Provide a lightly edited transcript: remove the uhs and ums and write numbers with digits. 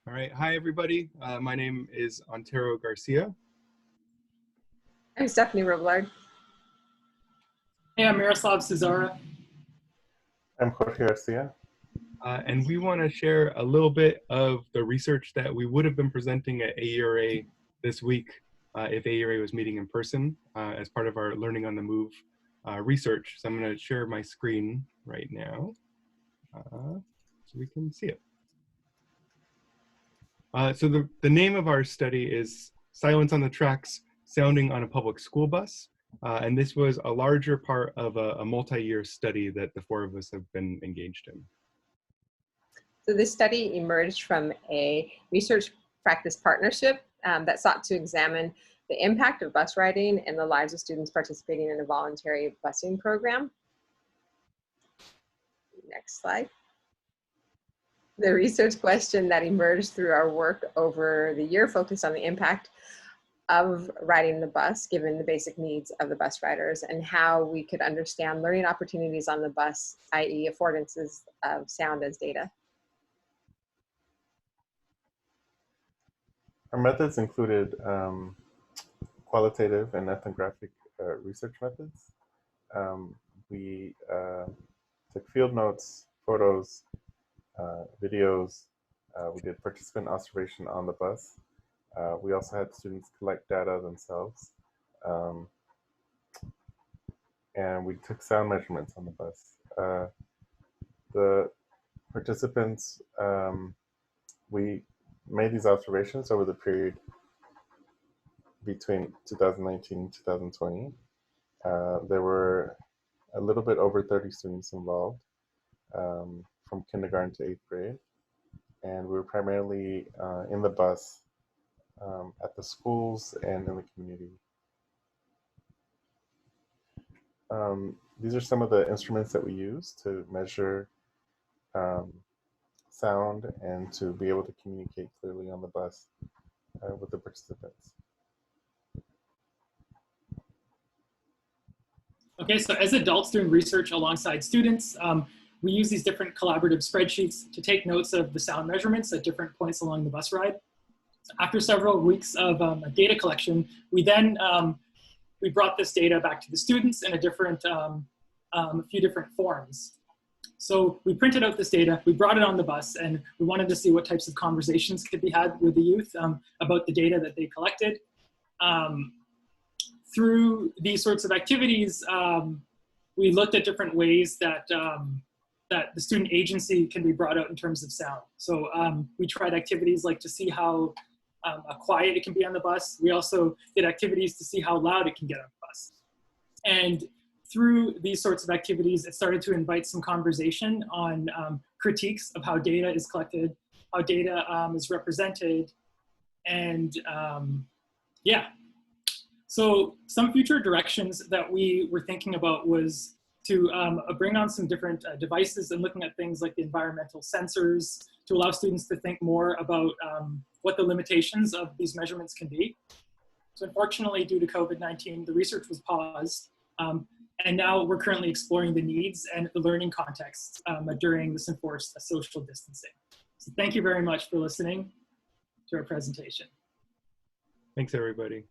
All right. Hi, everybody. My name is Antero Garcia. I'm Stephanie Robillard. Hey, I'm Miroslav Suzara. I'm Jorge Garcia. And we want to share a little bit of the research that we would have been presenting at AERA this week if AERA was meeting in person as part of our Learning on the Move research. So I'm going to share my screen right now so we can see it. So the name of our study is Silence on the Tracks, Sounding on a Public School Bus. And this was a larger part of a multi-year study that the four of us have been engaged in. So this study emerged from a research practice partnership that sought to examine the impact of bus riding and the lives of students participating in a voluntary busing program. Next slide. The research question that emerged through our work over the year focused on the impact of riding the bus, given the basic needs of the bus riders, and how we could understand learning opportunities on the bus, i.e. affordances of sound as data. Our methods included qualitative and ethnographic research methods. We took field notes, photos, videos. We did participant observation on the bus. We also had students collect data themselves. And we took sound measurements on the bus. The participants, we made these observations over the period between 2019 and 2020. There were a little bit over 30 students involved from kindergarten to 8th grade. And we were primarily in the bus at the schools and in the community. These are some of the instruments that we use to measure sound and to be able to communicate clearly on the bus with the participants. Okay, so as adults doing research alongside students, we use these different collaborative spreadsheets to take notes of the sound measurements at different points along the bus ride. After several weeks of data collection, we then we brought this data back to the students in a few different forms. So we printed out this data, we brought it on the bus, and we wanted to see what types of conversations could be had with the youth about the data that they collected. Through these sorts of activities, we looked at different ways that that the student agency can be brought out in terms of sound. So we tried activities like to see how quiet it can be on the bus. We also did activities to see how loud it can get on the bus. And through these sorts of activities, it started to invite some conversation on critiques of how data is collected, how data is represented, and yeah. So some future directions that we were thinking about was to bring on some different devices and looking at things like the environmental sensors to allow students to think more about what the limitations of these measurements can be. So unfortunately, due to COVID-19, the research was paused. And now we're currently exploring the needs and the learning context during this enforced social distancing. So thank you very much for listening to our presentation. Thanks, everybody.